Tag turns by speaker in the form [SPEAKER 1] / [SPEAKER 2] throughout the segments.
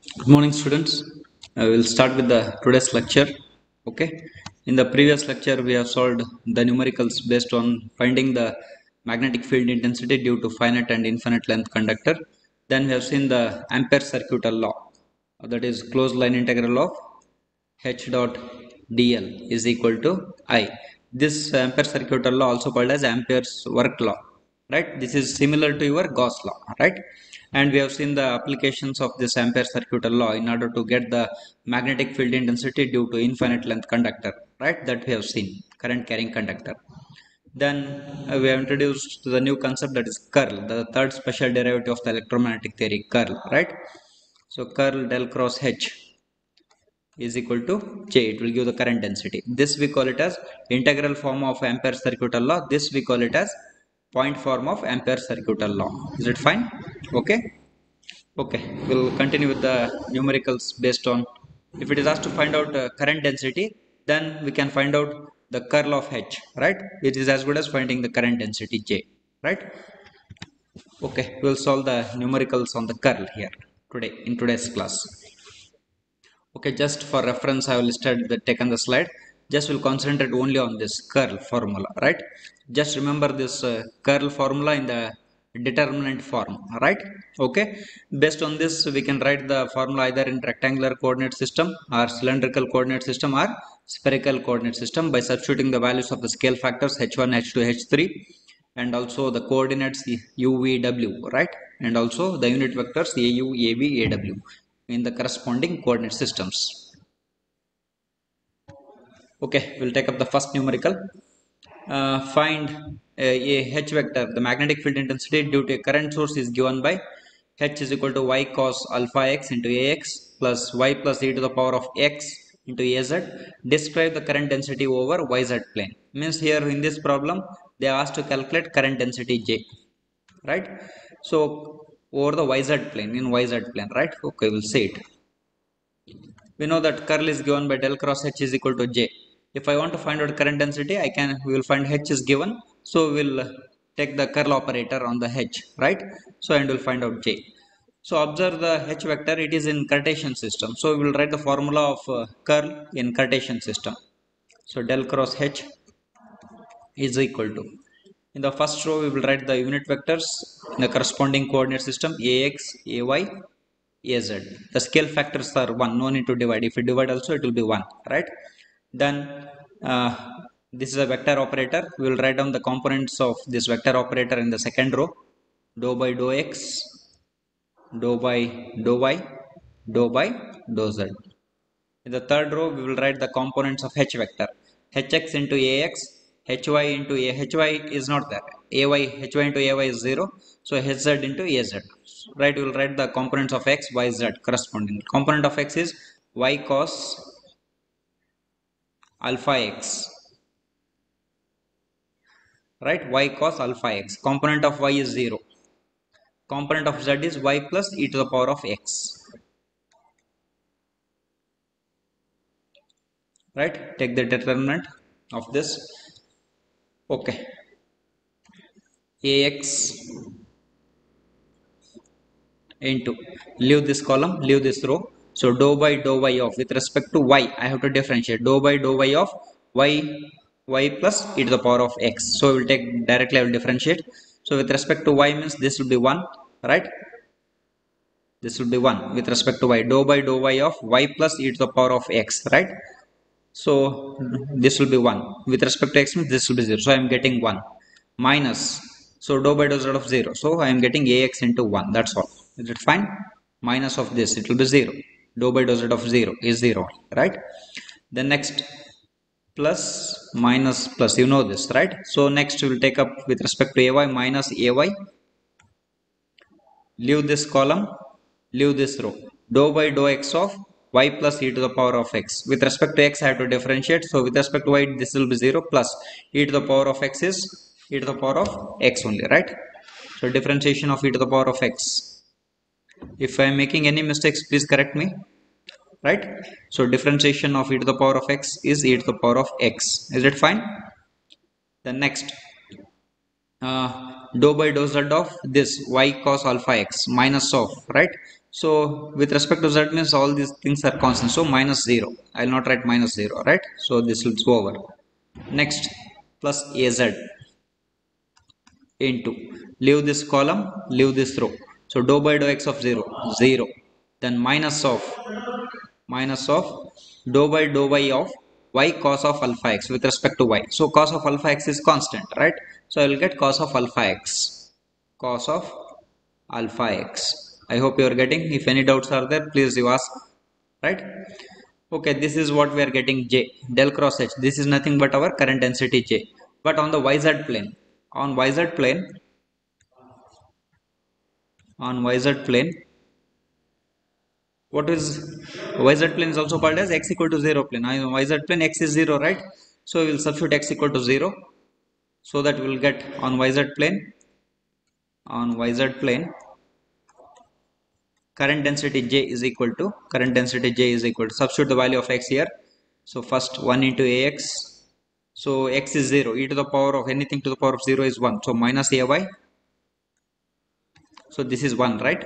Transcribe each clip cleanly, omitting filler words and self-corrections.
[SPEAKER 1] Good morning, students. I will start with the today's lecture. Okay. In the previous lecture, we have solved the numericals based on finding the magnetic field intensity due to finite and infinite length conductor. Then we have seen the Ampere circuital law, that is closed line integral of H dot dl is equal to I. This Ampere circuital law also called as Ampere's work law, right? This is similar to your Gauss law, right? And we have seen the applications of this Ampere circuital law in order to get the magnetic field intensity due to infinite length conductor, right? That we have seen, current carrying conductor. Then we have introduced the new concept, that is curl, the third special derivative of the electromagnetic theory, curl, right? So curl del cross H is equal to J. It will give the current density. This we call it as integral form of Ampere circuital law. This we call it as point form of Ampere circuital law. Is it fine? Okay. Okay. We'll continue with the numericals based on, if it is asked to find out current density, then we can find out the curl of H, right? It is as good as finding the current density J, right? Okay. We'll solve the numericals on the curl here today in today's class. Okay, just for reference, I will listed the taken the slide. Just will concentrate only on this curl formula, right? Just remember this curl formula in the determinant form, right? Okay. Based on this, we can write the formula either in rectangular coordinate system or cylindrical coordinate system or spherical coordinate system by substituting the values of the scale factors h1, h2, h3, and also the coordinates u, v, w, right? And also the unit vectors au, av, aw in the corresponding coordinate systems. Okay, we'll take up the first numerical. Find a H vector. The magnetic field intensity due to a current source is given by H is equal to y cos alpha x into ax plus y plus e to the power of x into az. Describe the current density over yz plane. Means here in this problem, they are asked to calculate current density J, right? So over the yz plane, in yz plane, right? Okay, we'll see it. We know that curl is given by del cross H is equal to J. If I want to find out current density, we will find H is given. So we'll take the curl operator on the H, right? So and we'll find out J. So observe the H vector, it is in Cartesian system. So we will write the formula of curl in Cartesian system. So del cross H is equal to, in the first row we will write the unit vectors in the corresponding coordinate system ax, ay, az. The scale factors are 1, no need to divide. If you divide also it will be 1, right? Then uh, this is a vector operator. We will write down the components of this vector operator in the second row: dou by dou x, dou by dou y, dou by dou z. In the third row, we will write the components of H vector: Hx into Ax, Hy into A. Hy is not there. Ay, Hy into Ay is 0. So Hz into Az. Right, we will write the components of x, y, z corresponding. Component of x is y cos alpha x. Right, y cos alpha x. Component of y is 0. Component of z is y plus e to the power of x. Right, take the determinant of this. Okay, ax into, leave this column, leave this row. So dou by dou y of, with respect to y, I have to differentiate dou by dou y of y plus e to the power of x. So we will take directly, I will differentiate. So with respect to y means this will be 1, right? This will be 1 with respect to y. Dou by dou y of y plus e to the power of x, right? So this will be 1 with respect to x means this will be 0. So I am getting 1 minus, so dou by dou z of 0. So I am getting ax into 1. That's all. Is it fine? Minus of this, it will be 0. Dou by dou z of 0 is 0, right? Then next, plus minus plus, you know this, right? So next we will take up with respect to ay minus ay. Leave this column, leave this row. Dou by dou x of y plus e to the power of x. With respect to x, I have to differentiate. So with respect to y, this will be 0 plus e to the power of x is e to the power of x only, right? So differentiation of e to the power of x. If I am making any mistakes, please correct me, right? So differentiation of e to the power of x is e to the power of x. Is it fine? Then next, dou by dou z of this y cos alpha x minus of, right? So with respect to z means all these things are constant. So minus 0. I will not write minus 0, right? So this will go over. Next, plus az into, leave this column, leave this row. So dou by dou x of 0, 0. Then minus of dou by dou y of y cos of alpha x with respect to y. So cos of alpha x is constant, right? So I will get cos of alpha x. Cos of alpha x. I hope you are getting. If any doubts are there, please you ask, right? Okay, this is what we are getting J. Del cross H. This is nothing but our current density J. But on the YZ plane, on YZ plane, on YZ plane, what is YZ plane is also called as x equal to 0 plane. YZ plane x is 0, right? So we will substitute x equal to 0, so that we will get on YZ plane, current density J is equal to, substitute the value of x here. So first 1 into ax, so x is 0, e to the power of anything to the power of 0 is 1, so minus ay, so this is 1, right?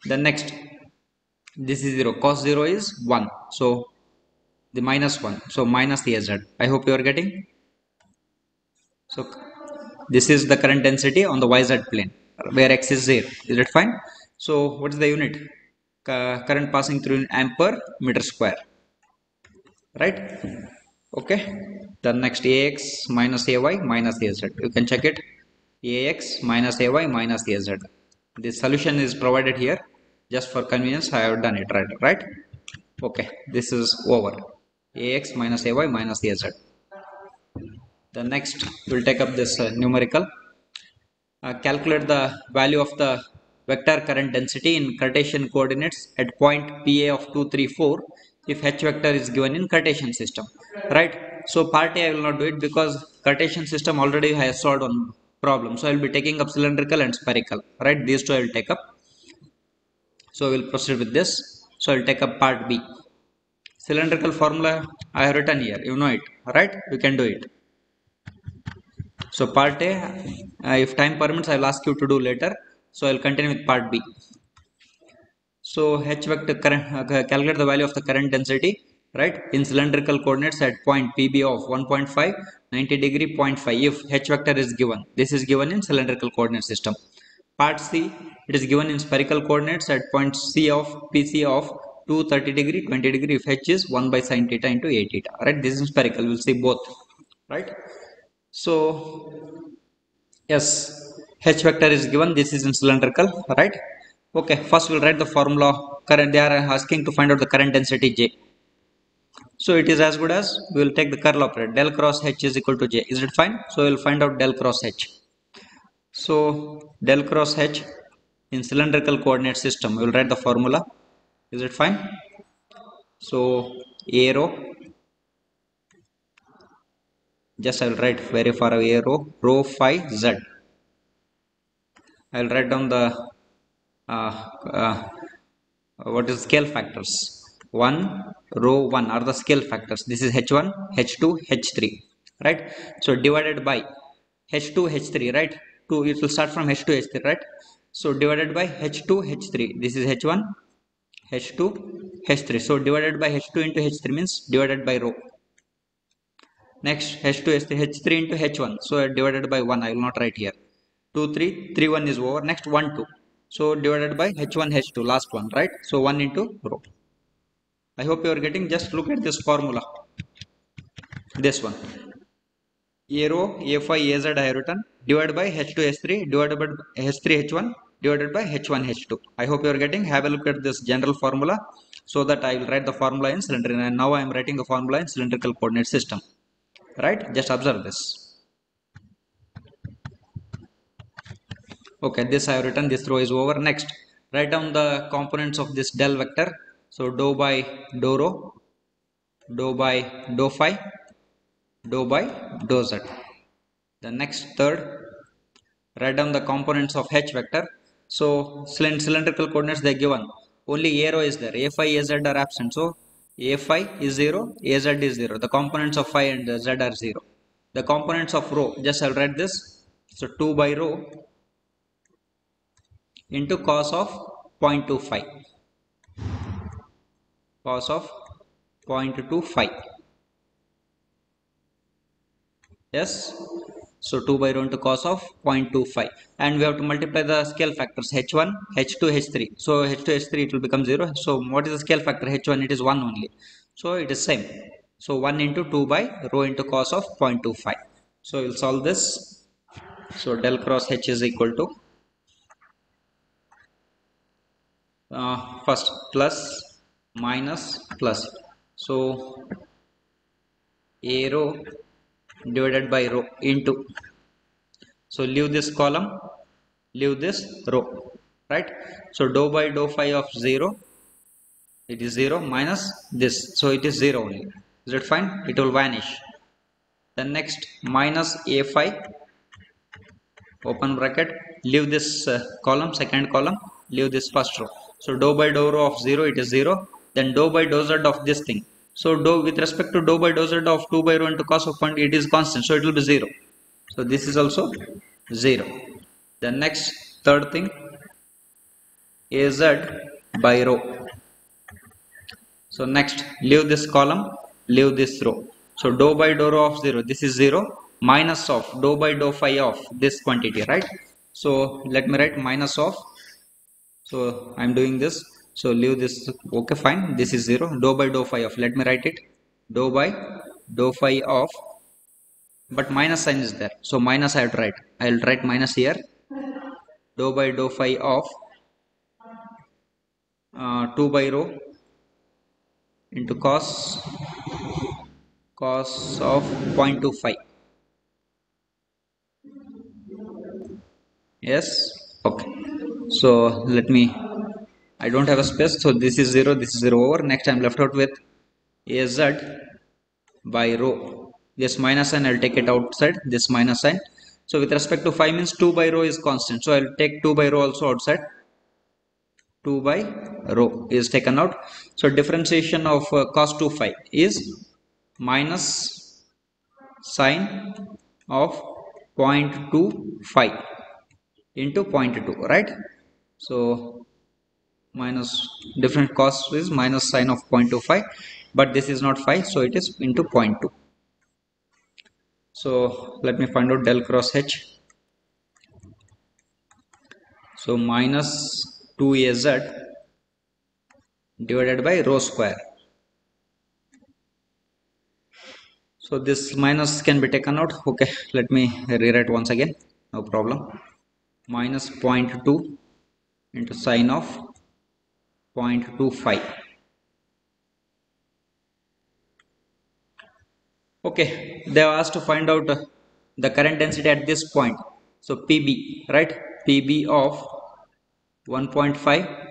[SPEAKER 1] Then next, this is 0, cos 0 is 1, so the minus 1, so minus az. I hope you are getting. So this is the current density on the YZ plane where x is 0. Is it fine? So what is the unit? Current passing through in ampere meter square, right? Okay. Then next, ax minus ay minus az. You can check it. Ax minus ay minus az. This solution is provided here. Just for convenience, I have done it, right? Okay. This is over. Ax minus ay minus az. The next, we'll take up this numerical. Calculate the value of the vector current density in Cartesian coordinates at point PA of 2, 3, 4 if H vector is given in Cartesian system, right? So part A I will not do it because Cartesian system already has solved one problem. So I will be taking up cylindrical and spherical, right? These two I will take up. So we will proceed with this. So I will take up part B. Cylindrical formula I have written here, you know it, right? You can do it. So part A, if time permits, I will ask you to do later. So I will continue with part B. So H vector current, calculate the value of the current density, right, in cylindrical coordinates at point PB of 1.5, 90 degree, 0.5 if H vector is given. This is given in cylindrical coordinate system. Part C, it is given in spherical coordinates at point C of PC of 230 degree, 20 degree if H is 1 by sin theta into a theta, right? This is spherical. We'll see both, right? So yes, H vector is given. This is in cylindrical, right? Okay, first we'll write the formula. Current, they are asking to find out the current density J. So it is as good as we will take the curl operator. Del cross H is equal to J. Is it fine? So we will find out del cross H. So del cross H in cylindrical coordinate system, we will write the formula. Is it fine? So A rho, just I will write very far away, A rho phi Z. I will write down the what is scale factors. 1 rho 1 are the scale factors. This is h1, h2, h3, right? So divided by h2, h3, right? 2, it will start from h2, h3, right? So divided by h2, h3, this is h1, h2, h3. So divided by h2 into h3 means divided by rho. Next, h2, h3, h3 into h1. So divided by 1, I will not write here. 2, 3, 3, 1 is over. Next, 1, 2. So divided by h1, h2, last one, right? So 1 into rho. I hope you are getting. Just look at this formula. This one. A rho, A phi, Az I have written divided by h2, h3 divided by h3, h1 divided by h1, h2. I hope you are getting. Have a look at this general formula so that I will write the formula in cylindrical. And now I am writing the formula in cylindrical coordinate system. Right? Just observe this. Okay, this I have written. This row is over. Next, write down the components of this del vector. So dou by dou rho, dou by dou phi, dou by dou z. The next, third, write down the components of H vector. So cylindrical coordinates they are given. Only a rho is there. A phi, az are absent. So a phi is 0, az is 0. The components of phi and z are 0. The components of rho, just I'll write this. So 2 by rho into cos of 0.25. cos of 0.25. Yes, so 2 by rho into cos of 0.25, and we have to multiply the scale factors h1, h2, h3. So h2, h3 it will become 0. So what is the scale factor h1? It is 1 only, so it is same. So 1 into 2 by rho into cos of 0.25. So we'll solve this. So del cross h is equal to first plus minus plus. So a rho divided by rho into, so leave this column, leave this row, right? So dou by dou phi of 0, it is 0 minus this, so it is 0 only. Is it fine? It will vanish. Then next minus a phi, open bracket, leave this column, second column, leave this first row. So dou by dou rho of 0, it is 0. Then dou by dou z of this thing, so dou with respect to dou by dou z of 2 by rho into cos of point, it is constant, so it will be 0. So this is also 0. Then next third thing, az by rho. So next leave this column, leave this row. So dou by dou rho of 0, this is 0, minus of dou by dou phi of this quantity, right? So let me write minus of, so I'm doing this, so leave this, okay fine, this is 0, dou by dou phi of, let me write it, dou by dou phi of, but minus sign is there, so minus I have to write, I will write minus here, dou by dou phi of 2 by rho into cos of 0.25. Yes, okay. So let me, I don't have a space, so this is 0, this is 0 over. Next I'm left out with az by rho. This minus sign I'll take it outside, this minus sign. So with respect to phi means 2 by rho is constant, so I'll take 2 by rho also outside. 2 by rho is taken out. So differentiation of cos 2 phi is minus sine of 0.25 into 0.2, right? So minus different cos is minus sine of 0.25, but this is not phi, so it is into 0.2. So let me find out del cross h. So minus 2az divided by rho square. So this minus can be taken out. Okay, let me rewrite once again, no problem. Minus 0.2 into sine of 0.25. Okay, they have asked to find out the current density at this point. So PB, right? PB of 1.5,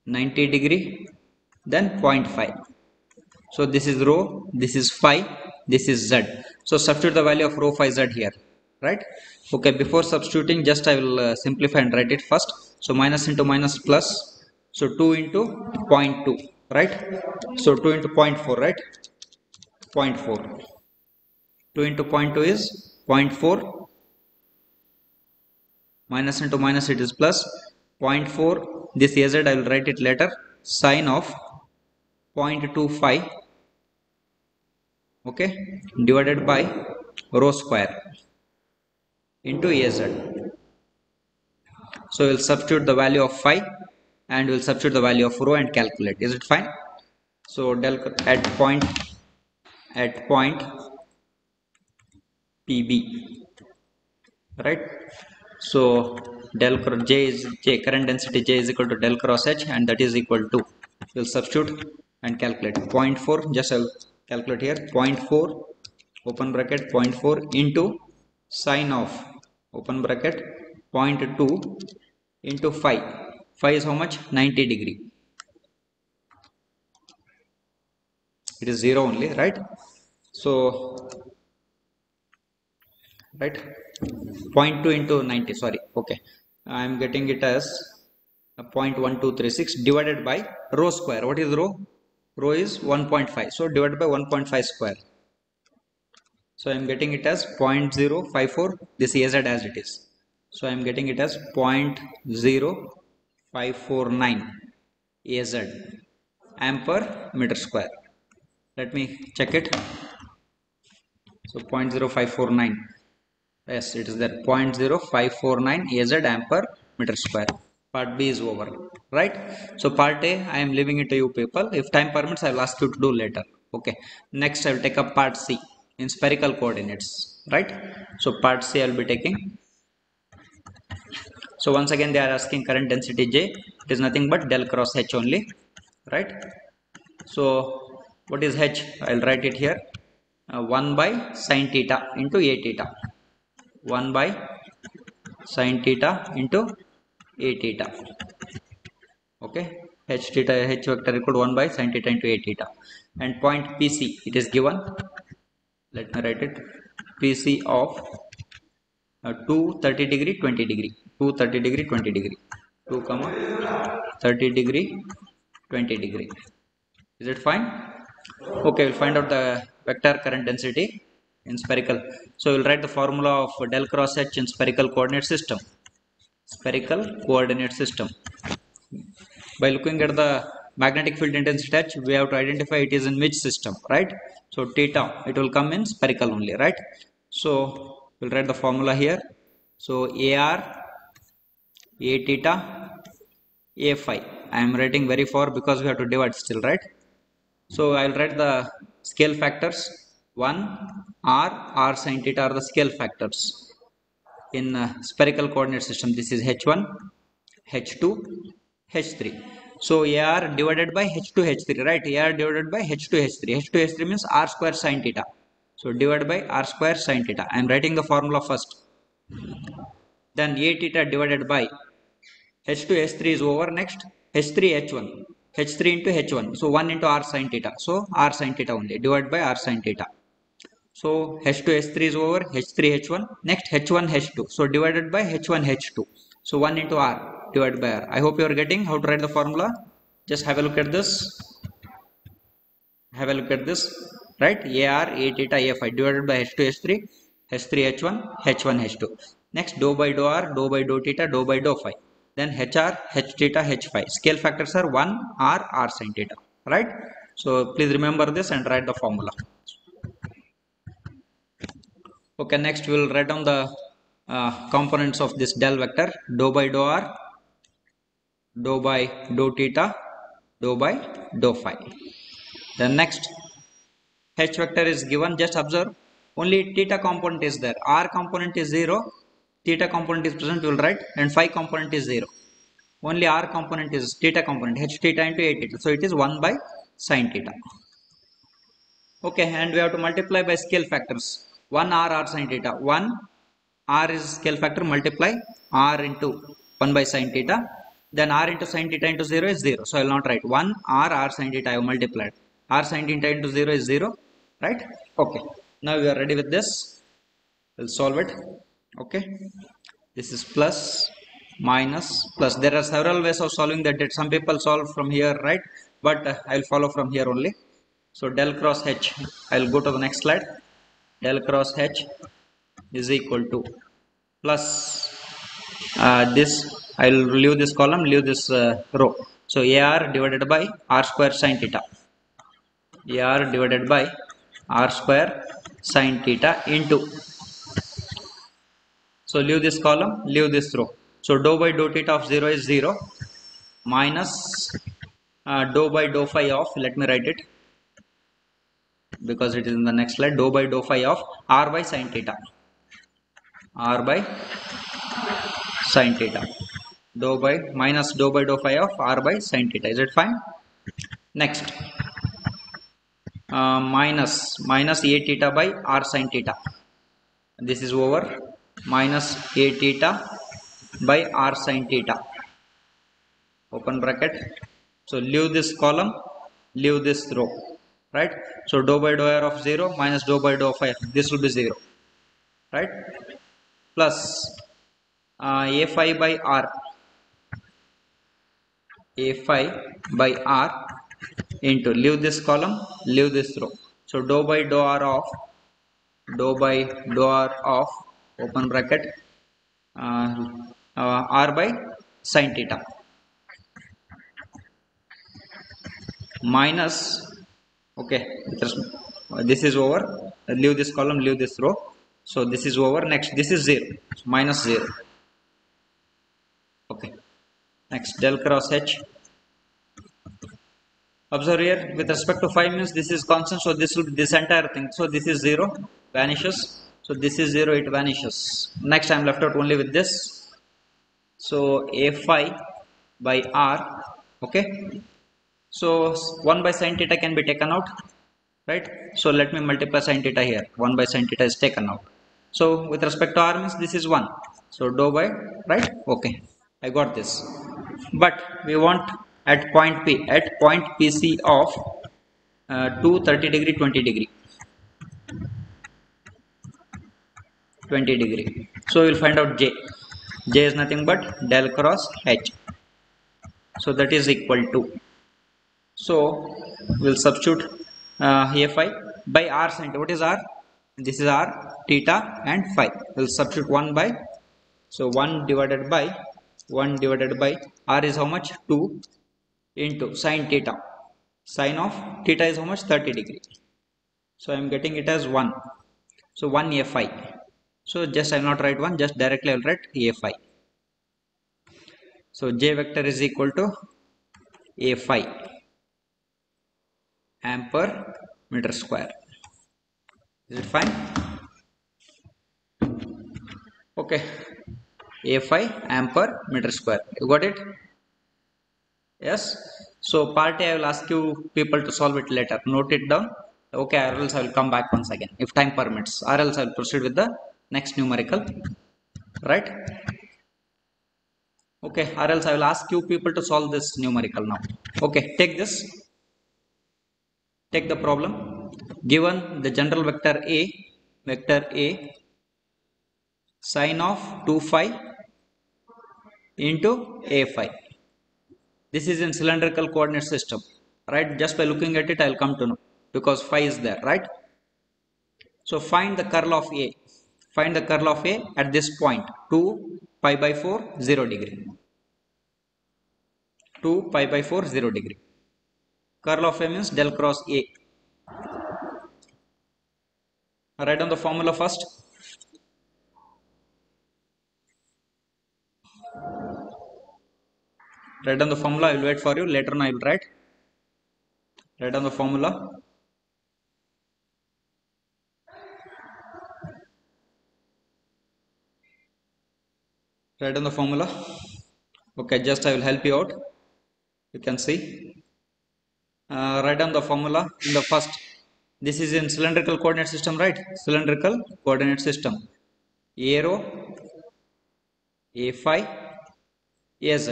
[SPEAKER 1] 90 degree, then 0.5. So this is rho, this is phi, this is z. So substitute the value of rho phi z here, right? Okay, before substituting, just I will simplify and write it first. So minus into minus plus, so 2 into 0.2, right? So 2 into 0.4, right? 0.4. 2 into 0.2 is 0.4, minus into minus it is plus 0.4, this az I will write it later, sine of 0.25, okay, divided by rho square into az. So we'll substitute the value of phi and we'll substitute the value of rho and calculate. Is it fine? So del at point PB, right? So del j is current density j is equal to del cross h, and that is equal to, we'll substitute and calculate 0.4, just I'll calculate here, 0.4 open bracket 0.4 into sine of open bracket 0.2 into phi. Phi is how much? 90 degree. It is 0 only, right? So right, 0.2 into 90, sorry, okay, I am getting it as 0.1236 divided by rho square. What is rho? Rho is 1.5, so divided by 1.5 square. So I am getting it as 0.054, this az as it is, so I am getting it as 0.0549 az. ampere meter square. Let me check it. So 0.0549. Yes, it is there. 0.0549 AZ ampere meter square. Part B is over, right? So part A, I am leaving it to you people. If time permits, I will ask you to do later. Okay. Next, I will take up part C in spherical coordinates, right? So part C, I will be taking. So once again, they are asking current density J. It is nothing but del cross H only, right? So what is H? I will write it here. 1 by sine theta into A theta. 1 by sine theta into A theta. Okay, h theta h vector equal to 1 by sine theta into A theta. And point PC, it is given. Let me write it. PC of 230 degree 20 degree 230 degree 20 degree 2 comma 30 degree 20 degree. Is it fine? Okay, we'll find out the vector current density in spherical. So we'll write the formula of del cross H in spherical coordinate system. Spherical coordinate system. By looking at the magnetic field intensity H, we have to identify it is in which system, right? So theta, it will come in spherical only, right? So we'll write the formula here. So AR, A theta, A phi. I am writing very far because we have to divide still, right? So I'll write the scale factors. 1, R, R sin theta are the scale factors. In spherical coordinate system, this is H1, H2, H3. So AR divided by H2, H3, right? AR divided by H2, H3. H2, H3 means R square sin theta. So divided by R square sin theta. I am writing the formula first. Then A theta divided by H2, H3 is over. Next H3, H1. H3 into H1. So 1 into R sin theta. So R sin theta only. Divided by R sin theta. So H2, H3 is over. H3, H1. Next H1, H2. So divided by H1, H2. So 1 into R divided by R. I hope you are getting how to write the formula. Just have a look at this. Have a look at this. Right? AR, A theta, A phi divided by H2, H3, H3, H1, H1, H2. Next dou by dou R, dou by dou theta, dou by dou phi. Then HR, H theta, H phi. Scale factors are 1, R, R sin theta. Right? So please remember this and write the formula. Okay, next we will write down the components of this del vector. Dou by dou R, dou by dou theta, dou by dou phi. Then next H vector is given. Just observe only theta component is there. R component is 0, theta component is present, you will write, and phi component is 0. Only R component is theta component, H theta into A theta. So it is 1 by sin theta. Okay, and we have to multiply by scale factors. 1 R, R sin theta. 1 R is scale factor, multiply R into 1 by sin theta. Then R into sin theta into 0 is 0. So I will not write 1 R, R sin theta I have multiplied. R sin theta into 0 is 0. Right? Okay. Now we are ready with this. We'll solve it. Okay. This is plus, minus, plus. There are several ways of solving that. Some people solve from here, right? But I'll follow from here only. So del cross H. I'll go to the next slide. Del cross H is equal to plus this. I'll leave this column, leave this row. So AR divided by R square sin theta. AR divided by R square sin theta into. So leave this column, leave this row. So dou by dou theta of 0 is 0 minus dou by dou phi of, let me write it because it is in the next slide, dou by dou phi of R by sin theta. R by sin theta. Dou by minus dou by dou phi of R by sin theta. Is it fine? Next. Minus A theta by R sin theta. This is over. Minus A theta by R sin theta. Open bracket. So leave this column, leave this row. Right? So dou by dou R of 0 minus dou by dou phi. This will be 0. Right? Plus A phi by R. A phi by R into, leave this column, leave this row. So dou by dou R of, open bracket, R by sin theta. minus, okay, this is over, leave this column, leave this row, so this is over. Next this is 0, so minus 0. Okay, next del cross h. Observe here, with respect to 5 means this is constant, so this will be this entire thing, so this is 0, vanishes, so this is 0, it vanishes. Next I am left out only with this, so a phi by r. Okay, so 1 by sin theta can be taken out, right? So let me multiply sin theta here, 1 by sin theta is taken out, so with respect to r means this is 1, so dou by, right? Okay, I got this. But we want at point p, at point pc of 2 30 degree 20 degree 20 degree, so we'll find out j. J is nothing but del cross h, so that is equal to, so we'll substitute here phi by r sin theta. What is r? This is r, theta and phi. We'll substitute 1 by, so 1 divided by 1 divided by r is how much? 2 into sin theta. Sin of theta is how much? 30 degree. So I am getting it as 1. So 1 a phi. So just I will not write 1, just directly I will write a phi. So j vector is equal to a phi ampere meter square. Is it fine? Okay, a phi ampere meter square. You got it? Yes. So part A I will ask you people to solve it later. Note it down. Okay, or else I will come back once again if time permits, or else I will proceed with the next numerical. Right? Okay, or else I will ask you people to solve this numerical now. Okay, take this. Take the problem. Given the general vector A sine of 2 phi into a phi. This is in cylindrical coordinate system, right? Just by looking at it, I'll come to know, because phi is there, right? So find the curl of A. Find the curl of A at this point, 2 pi by 4, 0 degree. 2 pi by 4, 0 degree. Curl of A means del cross A. Write down the formula first. Write down the formula, I will wait for you. Later on I will write. Write down the formula. Write down the formula. Okay, just I will help you out. You can see. Write down the formula in the first. This is in cylindrical coordinate system, right? Cylindrical coordinate system. A rho, A phi, Az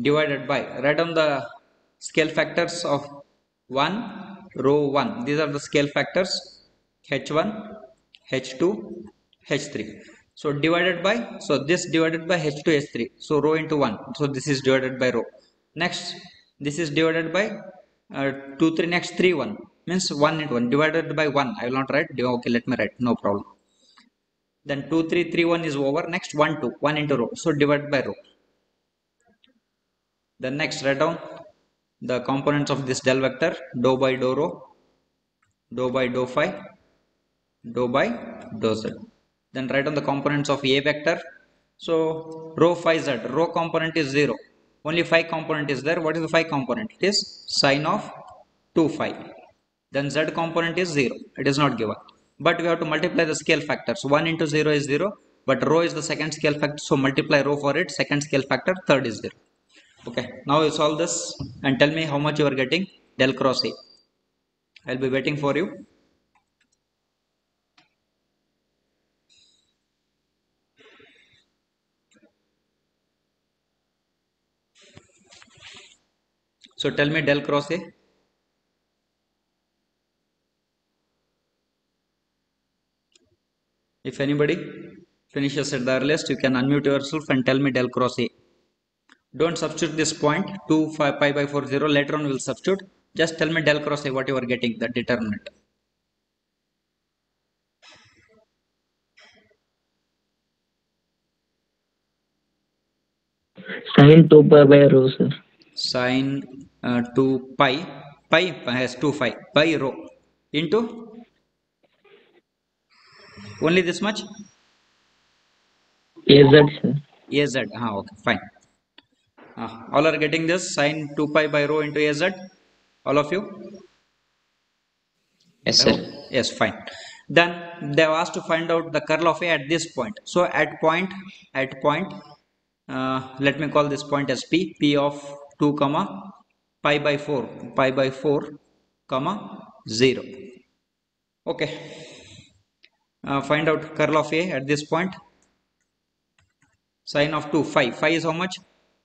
[SPEAKER 1] divided by, write down the scale factors of 1, rho 1. These are the scale factors, h1, h2, h3. So divided by, so this divided by h2, h3. So rho into 1. So this is divided by rho. Next, this is divided by 2, 3. Next 3, 1. Means 1 into 1 divided by 1. I will not write. Okay, let me write. No problem. Then 2, 3, 3, 1 is over. Next 1, 2. 1 into rho. So divided by rho. Then next write down the components of this del vector, dou by dou rho, dou by dou phi, dou by dou z. Then write down the components of A vector. So rho phi z, rho component is 0. Only phi component is there. What is the phi component? It is sine of 2 phi. Then z component is 0. It is not given. But we have to multiply the scale factors. 1 into 0 is 0. But rho is the second scale factor. So multiply rho for it. Second scale factor, third is 0. Okay, now you solve this and tell me how much you are getting del cross A. I'll be waiting for you. So tell me del cross A. If anybody finishes at the earliest, you can unmute yourself and tell me del cross A. Don't substitute this point 2 5 pi by 4 0. Later on we'll substitute. Just tell me del cross A, what you are getting, the determinant.
[SPEAKER 2] Sin 2 pi by rho, sir.
[SPEAKER 1] sine 2 pi, pi has 2 phi by rho into only this much
[SPEAKER 2] AZ, sir.
[SPEAKER 1] az. Okay, fine. All are getting this sine 2 pi by rho into az, all of you?
[SPEAKER 2] Yes,
[SPEAKER 1] I
[SPEAKER 2] sir.
[SPEAKER 1] hope. Yes, fine. Then they have asked to find out the curl of A at this point. So at point, let me call this point as P of 2 comma pi by 4 comma 0. Okay. Find out curl of A at this point. Sine of 2 phi. Phi is how much?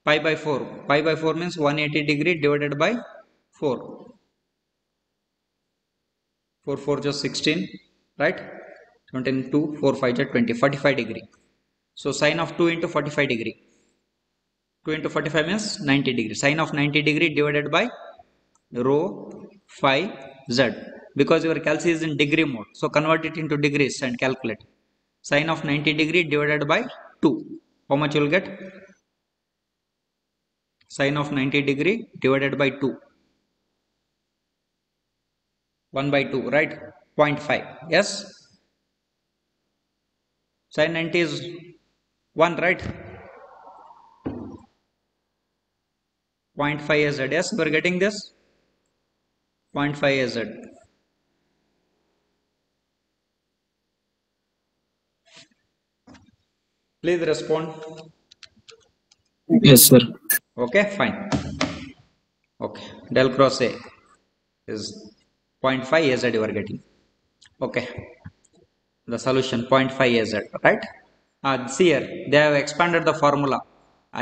[SPEAKER 1] Pi by 4. Pi by 4 means 180 degree divided by 4. 4 4 just 16, right? 22 4 5 just 20, 45 degree. So sine of 2 into 45 degree. 2 into 45 means 90 degree. Sine of 90 degree divided by rho phi z. Because your calc is in degree mode, so convert it into degrees and calculate. Sine of 90 degree divided by 2. How much you will get? Sine of 90 degree divided by 2. 1 by 2, right? 0.5. Yes? Sine 90 is 1, right? 0.5 az. Yes, we are getting this. 0.5 az. Please respond.
[SPEAKER 2] Yes, sir.
[SPEAKER 1] Okay, fine. Okay, del cross A is 0.5 az you are getting. Okay, the solution 0.5 az, right? See here, they have expanded the formula.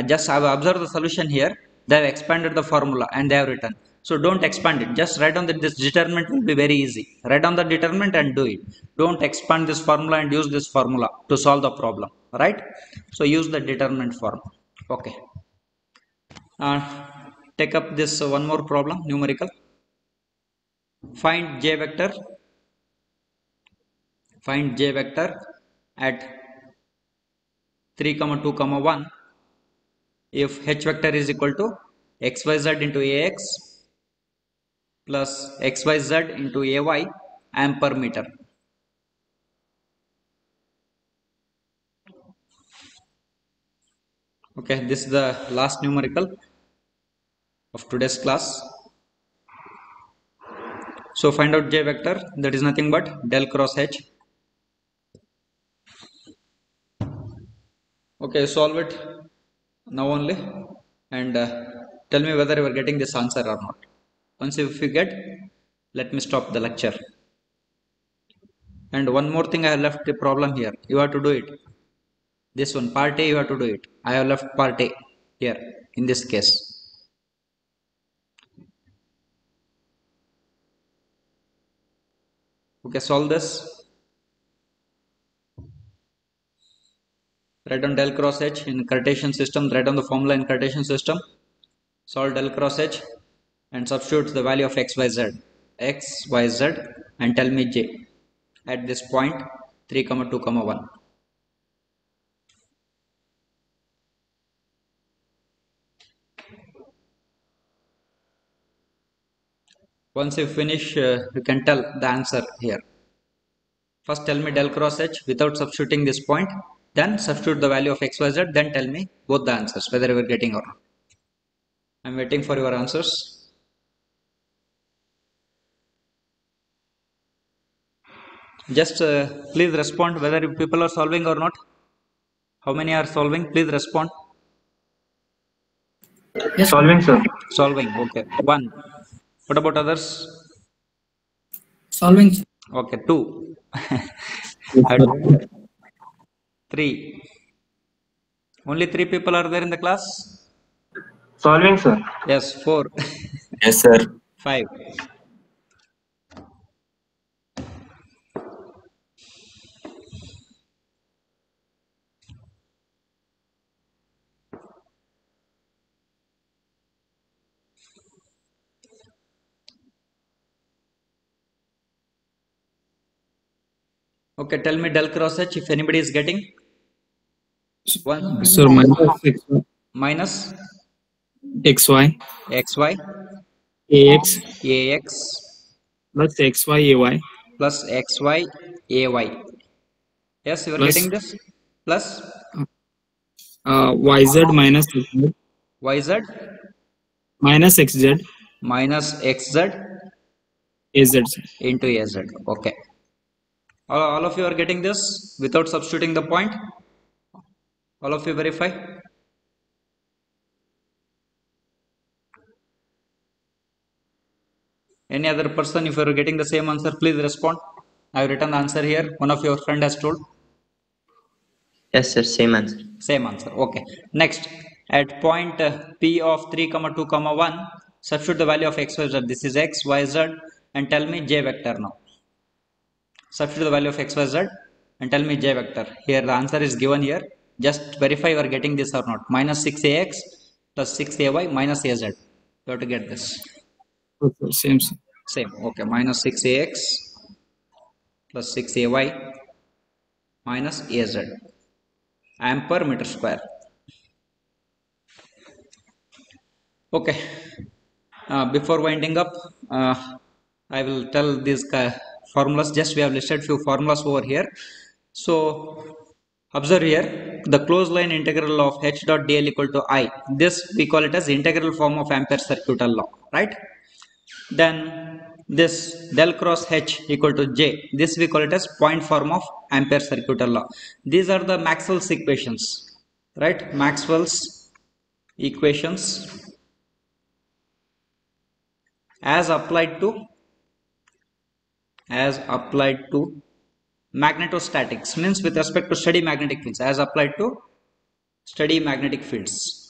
[SPEAKER 1] Just I have observed the solution here. They have expanded the formula and they have written. So don't expand it. Just write down that this determinant will be very easy. Write down the determinant and do it. Don't expand this formula and use this formula to solve the problem. Right? So use the determinant form. Okay. Take up this one more problem, numerical. Find j vector. Find j vector at 3, 2, 1 if h vector is equal to xyz into ax plus xyz into ay amp per meter. Okay, this is the last numerical of today's class. So find out j vector, that is nothing but del cross h. Okay, solve it now only and tell me whether you are getting this answer or not. Once if you get, let me stop the lecture. And one more thing, I have left the problem here. You have to do it. This one, part A, you have to do it. I have left part A here in this case. Okay, solve this. Write down del cross h in Cartesian system. Write down the formula in Cartesian system. Solve del cross h and substitute the value of x, y, z and tell me j at this point 3, 2, 1. Once you finish, you can tell the answer here. First tell me del cross h without substituting this point, then substitute the value of xyz, then tell me both the answers, whether you are getting or not. I am waiting for your answers. Just please respond whether people are solving or not. How many are solving? Please respond.
[SPEAKER 2] Yes, solving, sir.
[SPEAKER 1] Solving, okay. 1. What about others?
[SPEAKER 2] Solving.
[SPEAKER 1] Okay, 2.
[SPEAKER 2] Yes,
[SPEAKER 1] 3. Only 3 people are there in the class?
[SPEAKER 2] solving, sir.
[SPEAKER 1] Yes, 4.
[SPEAKER 2] Yes, sir.
[SPEAKER 1] 5. Okay, tell me del cross h if anybody is getting. 1.
[SPEAKER 2] Sir, minus 6.
[SPEAKER 1] Minus
[SPEAKER 3] xy
[SPEAKER 1] xy
[SPEAKER 3] ax
[SPEAKER 1] ax
[SPEAKER 3] plus xy ay
[SPEAKER 1] plus xy ay. Yes, you are
[SPEAKER 3] plus
[SPEAKER 1] getting this? Plus
[SPEAKER 3] yz minus xz
[SPEAKER 1] yz
[SPEAKER 3] minus xz
[SPEAKER 1] minus xz
[SPEAKER 3] azz.
[SPEAKER 1] into az. Okay. All of you are getting this without substituting the point? All of you verify? Any other person, if you are getting the same answer, please respond. I have written the answer here. One of your friend has told.
[SPEAKER 4] Yes, sir. Same answer.
[SPEAKER 1] Same answer. Okay. Next, at point P of 3, 2, 1, substitute the value of x, y, z. This is x, y, z, and tell me j vector now. Substitute the value of x, y, z, and tell me j vector. Here the answer is given here. Just verify you are getting this or not. Minus 6ax plus 6ay minus az. You have to get this.
[SPEAKER 3] Okay, same.
[SPEAKER 1] Same. Okay. Minus 6ax plus 6ay minus az. Ampere meter square. Okay. Before winding up, I will tell these formulas. Just we have listed few formulas over here. So observe here the closed line integral of h dot dl equal to I. This we call it as integral form of Ampere circuital law, right? Then this del cross h equal to j. This we call it as point form of Ampere circuital law. These are the Maxwell's equations, right? Maxwell's equations as applied to magnetostatics, means with respect to steady magnetic fields, as applied to steady magnetic fields.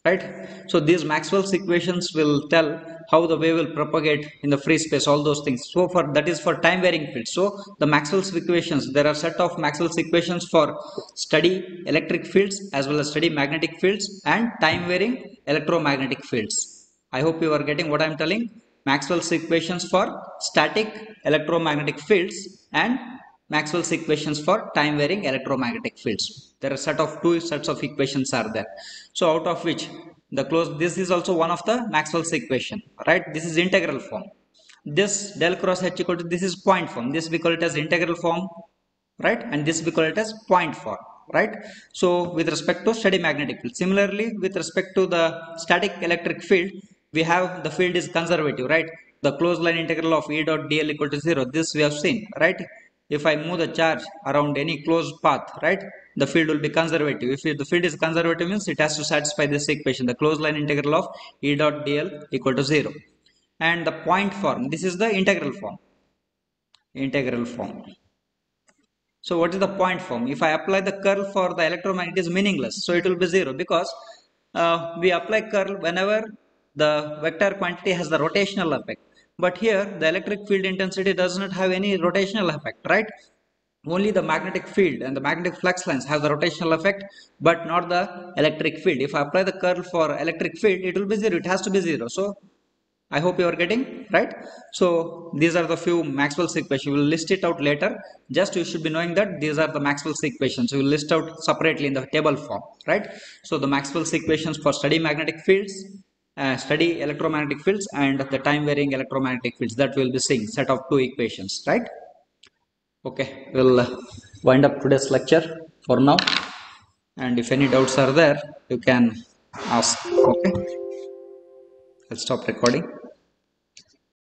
[SPEAKER 1] Right? So these Maxwell's equations will tell how the wave will propagate in the free space, all those things. So for that is for time varying fields. So the Maxwell's equations, there are set of Maxwell's equations for steady electric fields as well as steady magnetic fields and time varying electromagnetic fields. I hope you are getting what I am telling. Maxwell's equations for static electromagnetic fields and Maxwell's equations for time varying electromagnetic fields. There are two sets of equations are there. So out of which this is also one of the Maxwell's equation, right? This is integral form. This del cross h equal to, this is point form. This we call it as integral form, right? And this we call it as point form, right? So with respect to steady magnetic field. Similarly, with respect to the static electric field, we have the field is conservative, right? The closed line integral of E dot dl equal to 0. This we have seen, right? If I move the charge around any closed path, right, the field will be conservative. If the field is conservative, means it has to satisfy this equation, the closed line integral of E dot dl equal to 0. And the point form, this is the integral form. So what is the point form? If I apply the curl for the electromagnet, it is meaningless. So it will be 0 because we apply curl whenever the vector quantity has the rotational effect. But here the electric field intensity does not have any rotational effect, right? Only the magnetic field and the magnetic flux lines have the rotational effect, but not the electric field. If I apply the curl for electric field, it will be 0. It has to be 0. So I hope you are getting, right? So these are the few Maxwell's equations. We will list it out later. Just you should be knowing that these are the Maxwell's equations. We will list out separately in the table form, right? So the Maxwell's equations for steady magnetic fields, steady electromagnetic fields, and the time varying electromagnetic fields, that we will be seeing set of two equations, right? Okay, we'll wind up today's lecture for now. And if any doubts are there, you can ask. Okay, I'll stop recording.